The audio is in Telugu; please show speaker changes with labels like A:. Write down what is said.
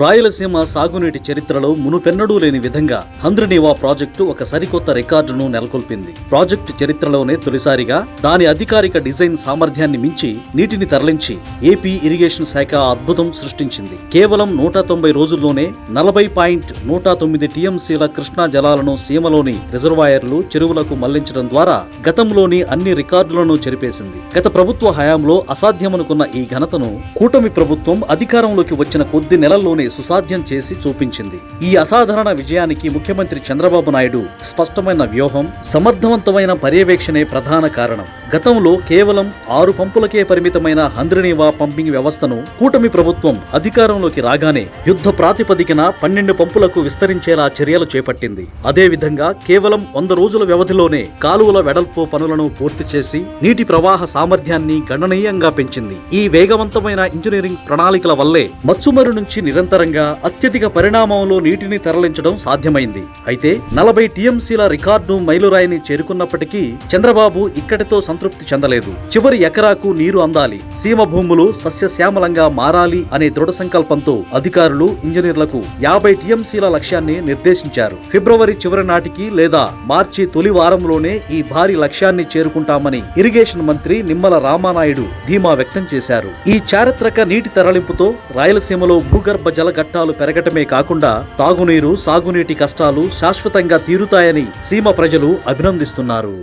A: రాయలసీమ సాగునీటి చరిత్రలో మునుపెన్నడూ లేని విధంగా హంద్రినీవా ప్రాజెక్టు ఒక సరికొత్త రికార్డును నెలకొల్పింది. ప్రాజెక్టు చరిత్రలోనే తొలిసారిగా దాని అధికారిక డిజైన్ సామర్థ్యాన్ని మించి నీటిని తరలించి ఏపీ ఇరిగేషన్ శాఖ అద్భుతం సృష్టించింది. కేవలం 190 రోజుల్లోనే 40.109 టీఎంసీల కృష్ణా జలాలను సీమలోని రిజర్వాయర్లు, చెరువులకు మళ్లించడం ద్వారా గతంలోని అన్ని రికార్డులను చెరిపేసింది. గత ప్రభుత్వ హయాంలో అసాధ్యమనుకున్న ఈ ఘనతను కూటమి ప్రభుత్వం అధికారంలోకి వచ్చిన కొద్ది నెలల్లోనే సుసాధ్యం చేసి చూపించింది. ఈ అసాధారణ విజయానికి ముఖ్యమంత్రి చంద్రబాబు నాయుడు స్పష్టమైన వ్యూహం, సమర్థవంతమైన పర్యవేక్షణే ప్రధాన కారణం. గతంలో కేవలం 6 పంపులకే పరిమితమైన హంద్రినీవా పంపింగ్ వ్యవస్థను కూటమి ప్రభుత్వం అధికారంలోకి రాగానే యుద్ధ ప్రాతిపదికన 12 పంపులకు విస్తరించేలా చర్యలు చేపట్టింది. అదేవిధంగా కేవలం 100 రోజుల వ్యవధిలోనే కాలువల వెడల్పు పనులను పూర్తి చేసి నీటి ప్రవాహ సామర్థ్యాన్ని గణనీయంగా పెంచింది. ఈ వేగవంతమైన ఇంజనీరింగ్ ప్రణాళికల వల్లే మచ్చుమరు నుంచి నిరంతరంగా అత్యధిక పరిణామంలో నీటిని తరలించడం సాధ్యమైంది. అయితే 40 టీఎంసీల రికార్డు మైలురాయిని చేరుకున్నప్పటికీ చంద్రబాబు ఇక్కడితో సంతృప్తి చెందలేదు. చివరి ఎకరాకు నీరు అందాలి, సీమ భూములు సస్యశ్యామలంగా మారాలి అనే దృఢ సంకల్పంతో అధికారులు, ఇంజనీర్లకు 50 టీఎంసీల లక్ష్యాన్ని నిర్దేశించారు. ఫిబ్రవరి చివరి నాటికి లేదా మార్చి తొలి వారంలోనే ఈ భారీ లక్ష్యాన్ని చేరుకుంటామని ఇరిగేషన్ మంత్రి నిమ్మల రామానాయుడు ధీమా వ్యక్తం చేశారు. ఈ చారిత్రక నీటి తరలింపుతో రాయలసీమలో భూగర్భ జల ఘట్టాలు పెరగటమే కాకుండా తాగునీరు, సాగునీటి కష్టాలు శాశ్వతంగా తీరుతాయని సీమ ప్రజలు అభినందిస్తున్నారు.